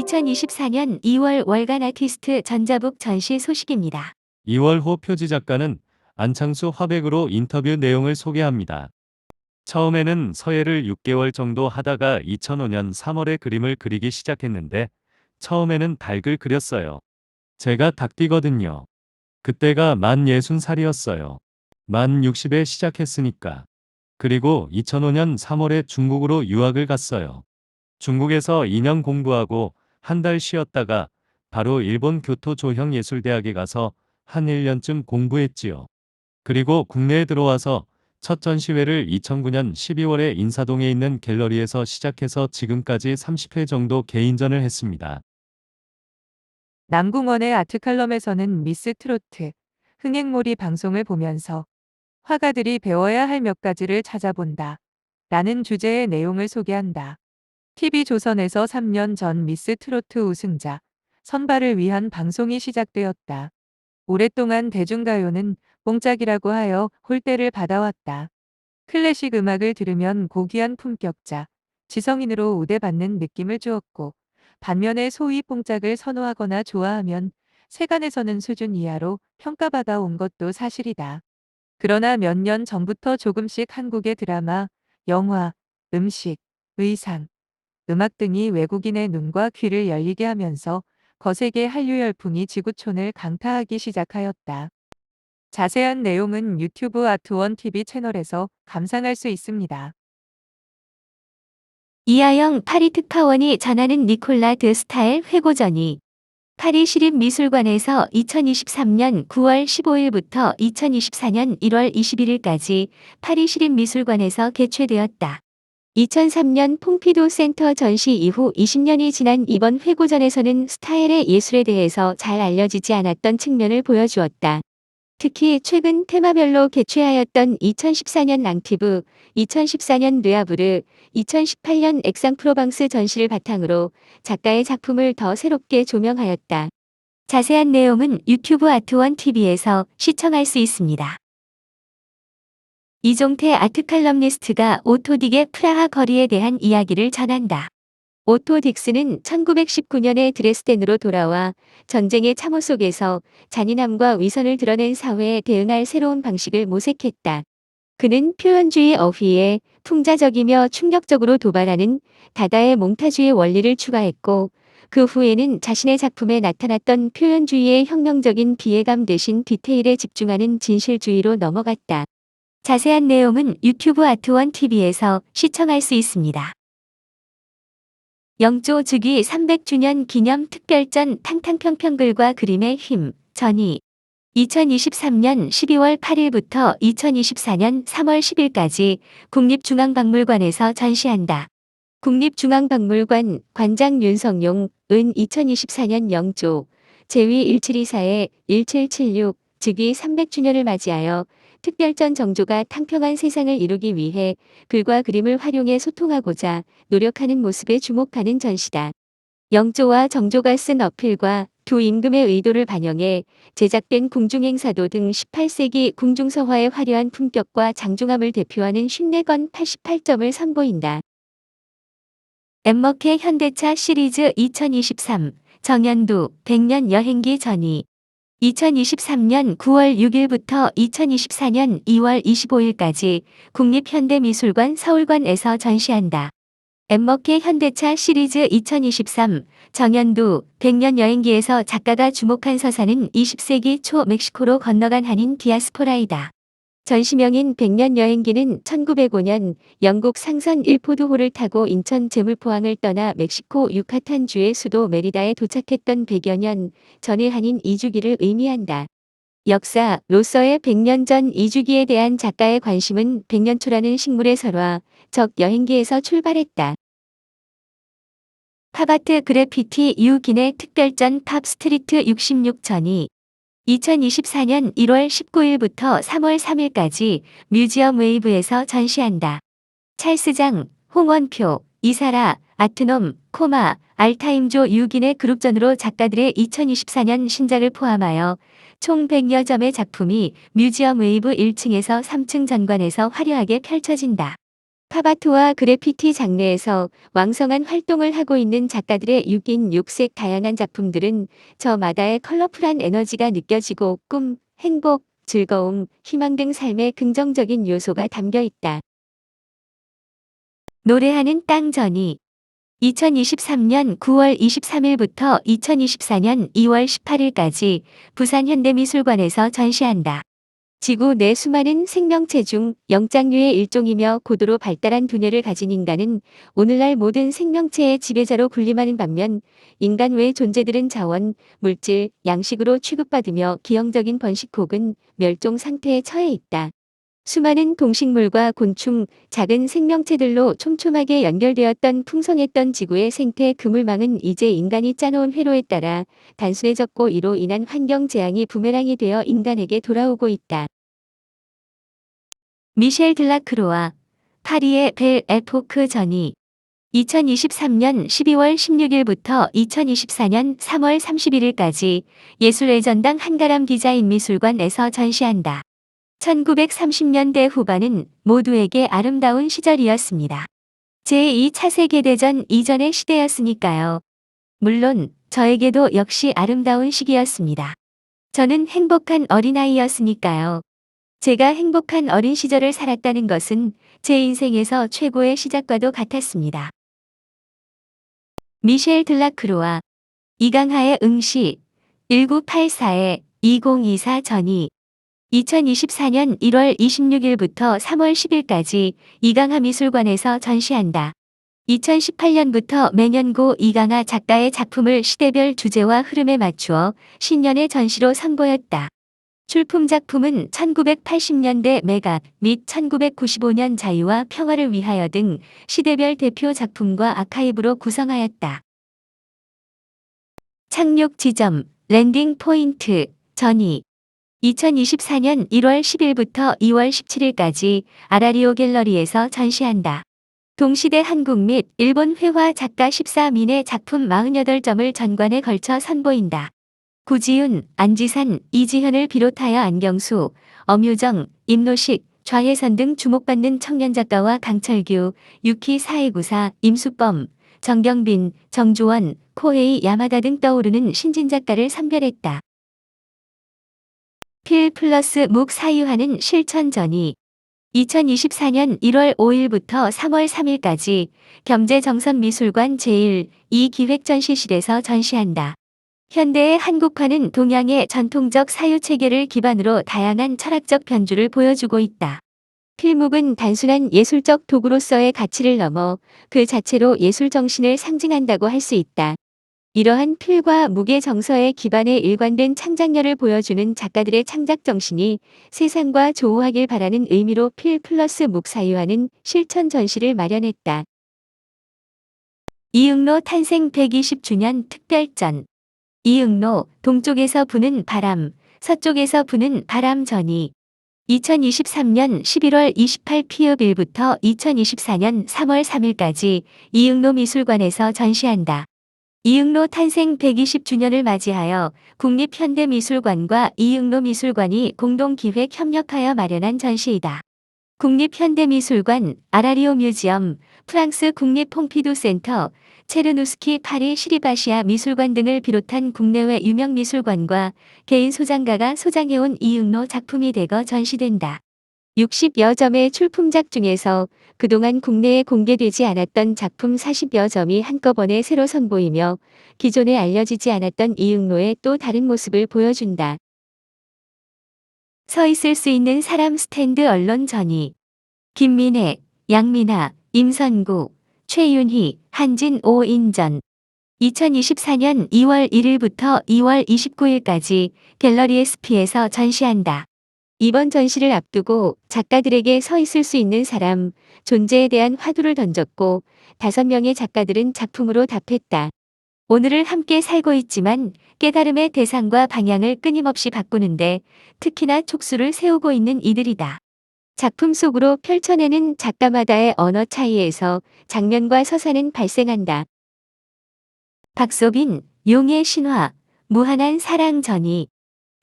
2024년 2월 월간 아티스트 전자북 전시 소식입니다. 2월호 표지 작가는 안창수 화백으로 인터뷰 내용을 소개합니다. 처음에는 서예를 6개월 정도 하다가 2005년 3월에 그림을 그리기 시작했는데 처음에는 닭을 그렸어요. 제가 닭띠거든요. 그때가 만 60살이었어요. 만 60에 시작했으니까. 그리고 2005년 3월에 중국으로 유학을 갔어요. 중국에서 2년 공부하고 한 달 쉬었다가 바로 일본 교토 조형예술대학에 가서 한 1년쯤 공부했지요. 그리고 국내에 들어와서 첫 전시회를 2009년 12월에 인사동에 있는 갤러리에서 시작해서 지금까지 30회 정도 개인전을 했습니다. 남궁원의 아트칼럼에서는 미스 트로트, 흥행몰이 방송을 보면서 화가들이 배워야 할 몇 가지를 찾아본다. 라는 주제의 내용을 소개한다. TV조선에서 3년 전 미스 트로트 우승자, 선발을 위한 방송이 시작되었다. 오랫동안 대중가요는 뽕짝이라고 하여 홀대를 받아왔다. 클래식 음악을 들으면 고귀한 품격자, 지성인으로 우대받는 느낌을 주었고, 반면에 소위 뽕짝을 선호하거나 좋아하면 세간에서는 수준 이하로 평가받아 온 것도 사실이다. 그러나 몇 년 전부터 조금씩 한국의 드라마, 영화, 음식, 의상, 음악 등이 외국인의 눈과 귀를 열리게 하면서 거세게 한류 열풍이 지구촌을 강타하기 시작하였다. 자세한 내용은 유튜브 아트원 TV 채널에서 감상할 수 있습니다. 이하영 파리 특파원이 전하는 니콜라 드 스타일 회고전이 파리 시립미술관에서 2023년 9월 15일부터 2024년 1월 21일까지 파리 시립미술관에서 개최되었다. 2003년 퐁피도 센터 전시 이후 20년이 지난 이번 회고전에서는 스타일의 예술에 대해서 잘 알려지지 않았던 측면을 보여주었다. 특히 최근 테마별로 개최하였던 2014년 랑티브, 2014년 르아브르, 2018년 엑상프로방스 전시를 바탕으로 작가의 작품을 더 새롭게 조명하였다. 자세한 내용은 유튜브 아트원 TV에서 시청할 수 있습니다. 이종태 아트칼럼니스트가 오토 딕의 프라하 거리에 대한 이야기를 전한다. 오토 딕스는 1919년에 드레스덴으로 돌아와 전쟁의 참호 속에서 잔인함과 위선을 드러낸 사회에 대응할 새로운 방식을 모색했다. 그는 표현주의 어휘에 풍자적이며 충격적으로 도발하는 다다의 몽타주의 원리를 추가했고, 그 후에는 자신의 작품에 나타났던 표현주의의 혁명적인 비애감 대신 디테일에 집중하는 진실주의로 넘어갔다. 자세한 내용은 유튜브 아트원 TV에서 시청할 수 있습니다. 영조 즉위 300주년 기념 특별전 탕탕평평글과 그림의 힘, 전이 2023년 12월 8일부터 2024년 3월 10일까지 국립중앙박물관에서 전시한다. 국립중앙박물관 관장 윤성용, 은 2024년 영조 제위 1724에 1776 즉위 300주년을 맞이하여 특별전 정조가 탕평한 세상을 이루기 위해 글과 그림을 활용해 소통하고자 노력하는 모습에 주목하는 전시다. 영조와 정조가 쓴 어필과 두 임금의 의도를 반영해 제작된 궁중행사도 등 18세기 궁중서화의 화려한 품격과 장중함을 대표하는 54건 88점을 선보인다. 엠머케 현대차 시리즈 2023 정연두 100년 여행기 전이 2023년 9월 6일부터 2024년 2월 25일까지 국립현대미술관 서울관에서 전시한다. 엠머케 현대차 시리즈 2023 정연두 100년 여행기에서 작가가 주목한 서사는 20세기 초 멕시코로 건너간 한인 디아스포라이다. 전시명인 100년 여행기는 1905년 영국 상선 1포드호를 타고 인천 제물포항을 떠나 멕시코 유카탄주의 수도 메리다에 도착했던 100여 년 전의 한인 이주기를 의미한다. 역사로서의 100년 전 이주기에 대한 작가의 관심은 100년초라는 식물의 설화, 적 여행기에서 출발했다. 팝아트 그래피티 유긴의 특별전 팝 스트리트 66 전이 2024년 1월 19일부터 3월 3일까지 뮤지엄 웨이브에서 전시한다. 찰스장, 홍원표, 이사라, 아트놈, 코마, 알타임조 유긴의 그룹전으로 작가들의 2024년 신작을 포함하여 총 100여 점의 작품이 뮤지엄 웨이브 1층에서 3층 전관에서 화려하게 펼쳐진다. 팝아트와 그래피티 장르에서 왕성한 활동을 하고 있는 작가들의 6인 6색 다양한 작품들은 저마다의 컬러풀한 에너지가 느껴지고 꿈, 행복, 즐거움, 희망 등 삶의 긍정적인 요소가 담겨 있다. 노래하는 땅 전이 2023년 9월 23일부터 2024년 2월 18일까지 부산 현대미술관에서 전시한다. 지구 내 수많은 생명체 중 영장류의 일종이며 고도로 발달한 두뇌를 가진 인간은 오늘날 모든 생명체의 지배자로 군림하는 반면 인간 외 존재들은 자원, 물질, 양식으로 취급받으며 기형적인 번식 혹은 멸종 상태에 처해 있다. 수많은 동식물과 곤충, 작은 생명체들로 촘촘하게 연결되었던 풍성했던 지구의 생태 그물망은 이제 인간이 짜놓은 회로에 따라 단순해졌고 이로 인한 환경 재앙이 부메랑이 되어 인간에게 돌아오고 있다. 미셸 들라크로와 파리의 벨 에포크 전이 2023년 12월 16일부터 2024년 3월 31일까지 예술의 전당 한가람 디자인 미술관에서 전시한다. 1930년대 후반은 모두에게 아름다운 시절이었습니다. 제2차 세계대전 이전의 시대였으니까요. 물론 저에게도 역시 아름다운 시기였습니다. 저는 행복한 어린아이였으니까요. 제가 행복한 어린 시절을 살았다는 것은 제 인생에서 최고의 시작과도 같았습니다. 미셸 들라크로와 이강하의 응시 1984-2024 전이 2024년 1월 26일부터 3월 10일까지 이강하 미술관에서 전시한다. 2018년부터 매년 고 이강하 작가의 작품을 시대별 주제와 흐름에 맞추어 신년의 전시로 선보였다. 출품 작품은 1980년대 매각 및 1995년 자유와 평화를 위하여 등 시대별 대표 작품과 아카이브로 구성하였다. 착륙 지점, 랜딩 포인트, 전이 2024년 1월 10일부터 2월 17일까지 아라리오 갤러리에서 전시한다. 동시대 한국 및 일본 회화 작가 14민의 작품 48점을 전관에 걸쳐 선보인다. 구지훈, 안지산, 이지현을 비롯하여 안경수, 엄유정, 임노식, 좌혜선 등 주목받는 청년 작가와 강철규, 유키 사회구사, 임수범, 정경빈, 정주원, 코헤이 야마다 등 떠오르는 신진 작가를 선별했다. 필 플러스 묵 사유하는 실천전이 2024년 1월 5일부터 3월 3일까지 겸재정선미술관 제1, 2기획전시실에서 전시한다. 현대의 한국화는 동양의 전통적 사유체계를 기반으로 다양한 철학적 변주를 보여주고 있다. 필묵은 단순한 예술적 도구로서의 가치를 넘어 그 자체로 예술 정신을 상징한다고 할 수 있다. 이러한 필과 묵의 정서에 기반해 일관된 창작력을 보여주는 작가들의 창작 정신이 세상과 조우하길 바라는 의미로 필 플러스 묵 사유하는 실천 전시를 마련했다. 이응로 탄생 120주년 특별전. 이응로 동쪽에서 부는 바람, 서쪽에서 부는 바람 전이 2023년 11월 28 피읍일부터 2024년 3월 3일까지 이응로 미술관에서 전시한다. 이응로 탄생 120주년을 맞이하여 국립현대미술관과 이응로 미술관이 공동기획 협력하여 마련한 전시이다. 국립현대미술관, 아라리오 뮤지엄, 프랑스 국립퐁피두 센터, 체르누스키 파리 시리바시아 미술관 등을 비롯한 국내외 유명 미술관과 개인 소장가가 소장해온 이응로 작품이 대거 전시된다. 60여 점의 출품작 중에서 그동안 국내에 공개되지 않았던 작품 40여 점이 한꺼번에 새로 선보이며 기존에 알려지지 않았던 이응로의 또 다른 모습을 보여준다. 서 있을 수 있는 사람 스탠드 언론 전이 김민혜, 양민아, 임선구, 최윤희, 한진 5인전 2024년 2월 1일부터 2월 29일까지 갤러리 SP에서 전시한다. 이번 전시를 앞두고 작가들에게 서 있을 수 있는 사람, 존재에 대한 화두를 던졌고 5명의 작가들은 작품으로 답했다. 오늘을 함께 살고 있지만 깨달음의 대상과 방향을 끊임없이 바꾸는데 특히나 촉수를 세우고 있는 이들이다. 작품 속으로 펼쳐내는 작가마다의 언어 차이에서 장면과 서사는 발생한다. 박소빈, 용의 신화, 무한한 사랑 전이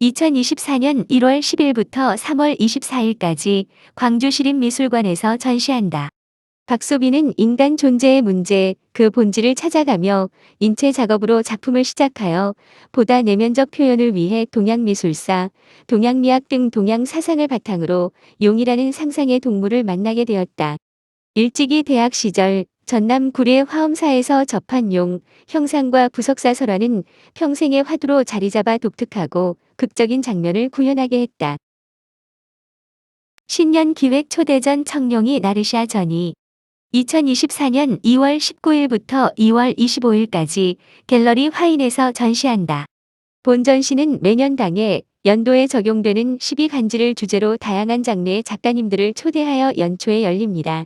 2024년 1월 10일부터 3월 24일까지 광주시립미술관에서 전시한다. 박소빈은 인간 존재의 문제, 그 본질을 찾아가며 인체 작업으로 작품을 시작하여 보다 내면적 표현을 위해 동양미술사, 동양미학 등 동양 사상을 바탕으로 용이라는 상상의 동물을 만나게 되었다. 일찍이 대학 시절 전남 구례 화엄사에서 접한 용, 형상과 부석사설화는 평생의 화두로 자리잡아 독특하고 극적인 장면을 구현하게 했다. 신년 기획 초대전 청룡이 나르샤 전이 2024년 2월 19일부터 2월 25일까지 갤러리 화인에서 전시한다. 본 전시는 매년 당해 연도에 적용되는 12간지를 주제로 다양한 장르의 작가님들을 초대하여 연초에 열립니다.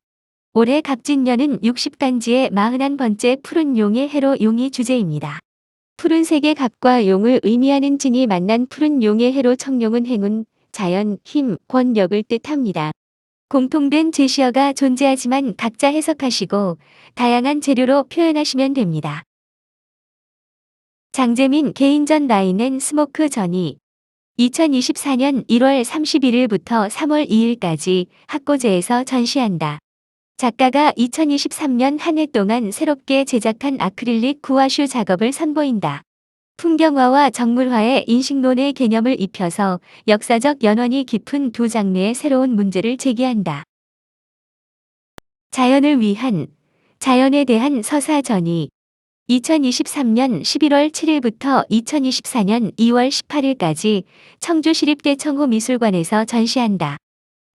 올해 갑진년은 60간지의 41번째 푸른 용의 해로 용이 주제입니다. 푸른색의 갑과 용을 의미하는 진이 만난 푸른 용의 해로 청룡은 행운, 자연, 힘, 권력을 뜻합니다. 공통된 제시어가 존재하지만 각자 해석하시고 다양한 재료로 표현하시면 됩니다. 장재민 개인전 라인 앤 스모크 전이 2024년 1월 31일부터 3월 2일까지 학고제에서 전시한다. 작가가 2023년 한 해 동안 새롭게 제작한 아크릴릭 구와슈 작업을 선보인다. 풍경화와 정물화의 인식론의 개념을 입혀서 역사적 연원이 깊은 두 장르의 새로운 문제를 제기한다. 자연을 위한, 자연에 대한 서사 전이 2023년 11월 7일부터 2024년 2월 18일까지 청주시립대청호미술관에서 전시한다.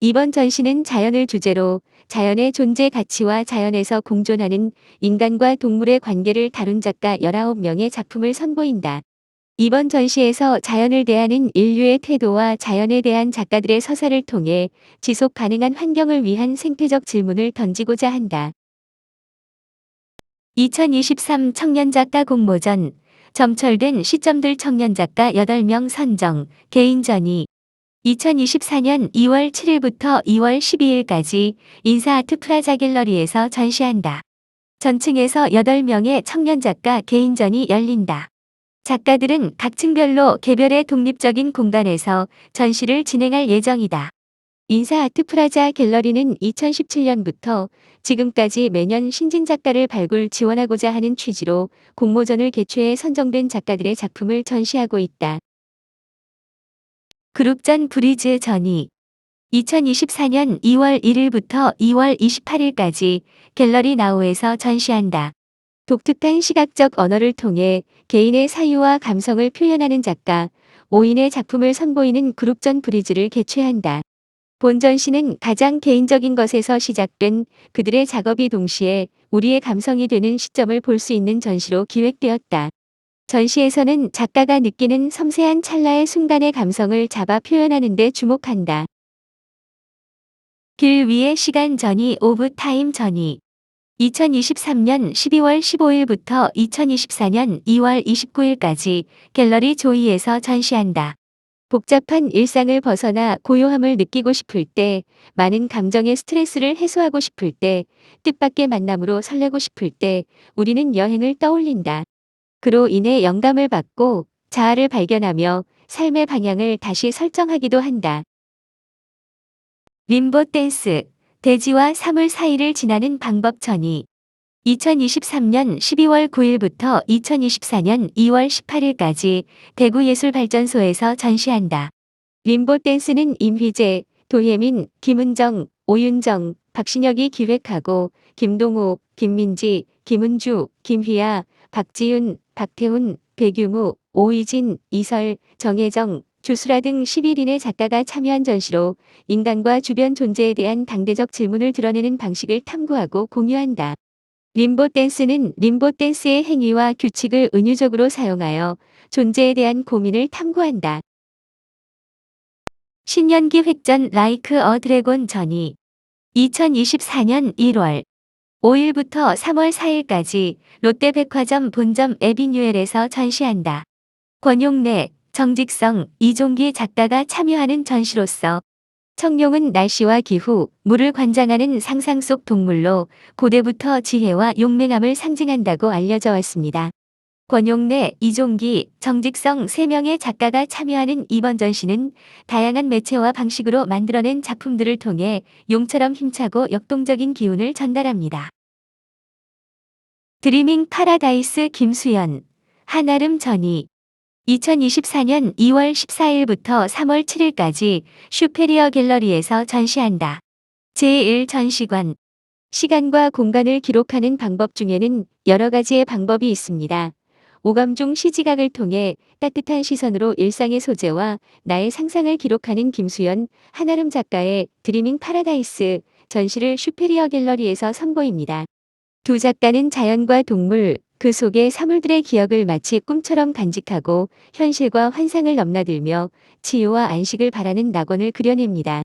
이번 전시는 자연을 주제로 자연의 존재 가치와 자연에서 공존하는 인간과 동물의 관계를 다룬 작가 19명의 작품을 선보인다. 이번 전시에서 자연을 대하는 인류의 태도와 자연에 대한 작가들의 서사를 통해 지속 가능한 환경을 위한 생태적 질문을 던지고자 한다. 2023 청년작가 공모전, 점철된 시점들 청년작가 8명 선정, 개인전이 2024년 2월 7일부터 2월 12일까지 인사아트 프라자 갤러리에서 전시한다. 전층에서 8명의 청년작가 개인전이 열린다. 작가들은 각 층별로 개별의 독립적인 공간에서 전시를 진행할 예정이다. 인사아트 프라자 갤러리는 2017년부터 지금까지 매년 신진 작가를 발굴 지원하고자 하는 취지로 공모전을 개최해 선정된 작가들의 작품을 전시하고 있다. 그룹전 브리즈 전이 2024년 2월 1일부터 2월 28일까지 갤러리 나우에서 전시한다. 독특한 시각적 언어를 통해 개인의 사유와 감성을 표현하는 작가 5인의 작품을 선보이는 그룹전 브리즈를 개최한다. 본 전시는 가장 개인적인 것에서 시작된 그들의 작업이 동시에 우리의 감성이 되는 시점을 볼 수 있는 전시로 기획되었다. 전시에서는 작가가 느끼는 섬세한 찰나의 순간의 감성을 잡아 표현하는 데 주목한다. 길 위의 시간 전이 오브 타임 전이 2023년 12월 15일부터 2024년 2월 29일까지 갤러리 조이에서 전시한다. 복잡한 일상을 벗어나 고요함을 느끼고 싶을 때, 많은 감정의 스트레스를 해소하고 싶을 때, 뜻밖의 만남으로 설레고 싶을 때 우리는 여행을 떠올린다. 그로 인해 영감을 받고 자아를 발견하며 삶의 방향을 다시 설정하기도 한다. 림보 댄스, 대지와 사물 사이를 지나는 방법 전이 2023년 12월 9일부터 2024년 2월 18일까지 대구예술발전소에서 전시한다. 림보 댄스는 임휘재, 도혜민, 김은정, 오윤정, 박신혁이 기획하고 김동호, 김민지, 김은주, 김휘아, 박지윤, 박태훈, 배규무, 오이진, 이설, 정혜정, 조수라 등 11인의 작가가 참여한 전시로 인간과 주변 존재에 대한 당대적 질문을 드러내는 방식을 탐구하고 공유한다. 림보 댄스는 림보 댄스의 행위와 규칙을 은유적으로 사용하여 존재에 대한 고민을 탐구한다. 신년기 획전 라이크 어 드래곤 전이 2024년 1월 5일부터 3월 4일까지 롯데백화점 본점 에비뉴엘에서 전시한다. 권용래, 정직성, 이종기 작가가 참여하는 전시로서 청룡은 날씨와 기후, 물을 관장하는 상상 속 동물로 고대부터 지혜와 용맹함을 상징한다고 알려져 왔습니다. 권용래, 이종기, 정직성 3명의 작가가 참여하는 이번 전시는 다양한 매체와 방식으로 만들어낸 작품들을 통해 용처럼 힘차고 역동적인 기운을 전달합니다. 드리밍 파라다이스 김수연, 한아름 전이 2024년 2월 14일부터 3월 7일까지 슈페리어 갤러리에서 전시한다. 제1전시관 시간과 공간을 기록하는 방법 중에는 여러 가지의 방법이 있습니다. 오감중 시지각을 통해 따뜻한 시선으로 일상의 소재와 나의 상상을 기록하는 김수연, 한아름 작가의 드리밍 파라다이스 전시를 슈페리어 갤러리에서 선보입니다. 두 작가는 자연과 동물, 그 속의 사물들의 기억을 마치 꿈처럼 간직하고 현실과 환상을 넘나들며 치유와 안식을 바라는 낙원을 그려냅니다.